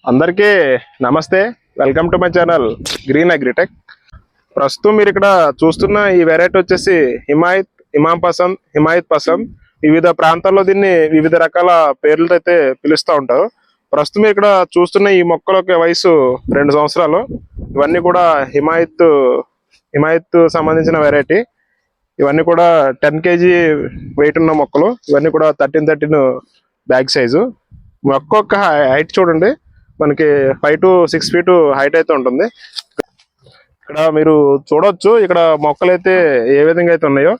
అందరికీ నమస్తే. Welcome to my channel green agritech. ప్రస్తుతం మీరు ఇక్కడ చూస్తున్న ఈ వెరైటీ వచ్చేసి హిమాయత్ పసంద్. వివిధ ప్రాంతాల్లో దీన్ని వివిధ రకాల పేర్లతో అయితే పిలుస్తూ ఉంటారు. ప్రస్తుతం ఇక్కడ చూస్తున్న ఈ మొక్కలకి వయసు 2 సంవత్సరాలు. ఇవన్నీ కూడా హిమాయత్ సంబంధించిన వెరైటీ. ఇవన్నీ కూడా 10 kg వెయిట్ ఉన్న మొక్కలు. ఇవన్నీ కూడా 13 బ్యాగ్ సైజు. మొక్క యొక్క హైట్ చూడండి, మనకి 5 to 6 feet హైట్ అయితే ఉంటుంది. ఇక్కడ మీరు చూడొచ్చు, ఇక్కడ మొక్కలు అయితే ఏ విధంగా అయితే ఉన్నాయో.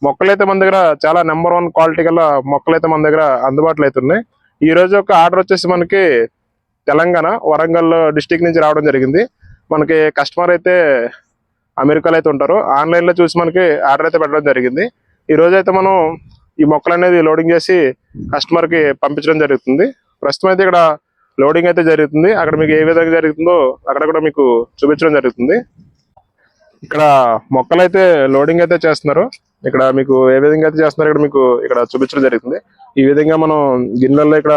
మొక్కలు అయితే మన దగ్గర చాలా నెంబర్ 1 క్వాలిటీ గల మొక్కలు అయితే మన దగ్గర అందుబాటులో అయితే ఉన్నాయి. ఈ రోజు ఒక ఆర్డర్ వచ్చేసి మనకి తెలంగాణ వరంగల్ డిస్టిక్ నుంచి రావడం జరిగింది. మనకి కస్టమర్ అయితే అమెరికాలో అయితే ఉంటారు. ఆన్లైన్ లో చూసి మనకి ఆర్డర్ అయితే పెట్టడం జరిగింది. ఈ రోజు అయితే మనం ఈ మొక్కలు అనేది లోడింగ్ చేసి కస్టమర్ కి పంపించడం జరుగుతుంది. ప్రస్తుతం అయితే ఇక్కడ లోడింగ్ అయితే జరుగుతుంది. అక్కడ మీకు ఏ విధంగా జరుగుతుందో అక్కడ కూడా మీకు చూపించడం జరుగుతుంది. ఇక్కడ మొక్కలు అయితే లోడింగ్ అయితే చేస్తున్నారు. ఇక్కడ మీకు ఏ విధంగా అయితే చేస్తున్నారు ఇక్కడ మీకు ఇక్కడ చూపించడం జరుగుతుంది. ఈ విధంగా మనం గిన్నెల్లో ఇక్కడ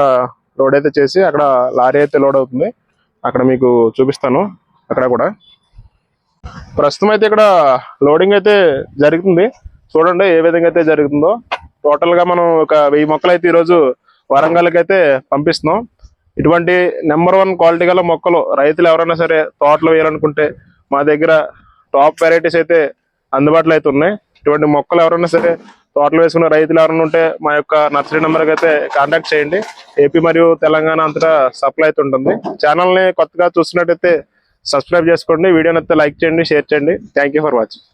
లోడ్ అయితే చేసి అక్కడ లారీ అయితే లోడ్ అవుతుంది. అక్కడ మీకు చూపిస్తాను. అక్కడ కూడా ప్రస్తుతం అయితే ఇక్కడ లోడింగ్ అయితే జరుగుతుంది. చూడండి ఏ విధంగా అయితే జరుగుతుందో. టోటల్ గా మనం ఒక 1000 మొక్కలు అయితే ఈరోజు వరంగల్కి అయితే పంపిస్తున్నాం. ఇటువంటి నెంబర్ 1 క్వాలిటీ గల మొక్కలు రైతులు ఎవరైనా సరే తోటలు వేయాలనుకుంటే మా దగ్గర టాప్ వెరైటీస్ అయితే అందుబాటులో అయితే ఉన్నాయి. ఇటువంటి మొక్కలు ఎవరైనా సరే తోటలు వేసుకున్న రైతులు ఎవరైనా ఉంటే మా యొక్క నర్సరీ నెంబర్కి అయితే కాంటాక్ట్ చేయండి. ఏపీ మరియు తెలంగాణ అంతటా సప్లై అయితే ఉంటుంది. ఛానల్ని కొత్తగా చూస్తున్నట్టయితే సబ్స్క్రైబ్ చేసుకోండి. వీడియోని అయితే లైక్ చేయండి, షేర్ చేయండి. Thank you for watching.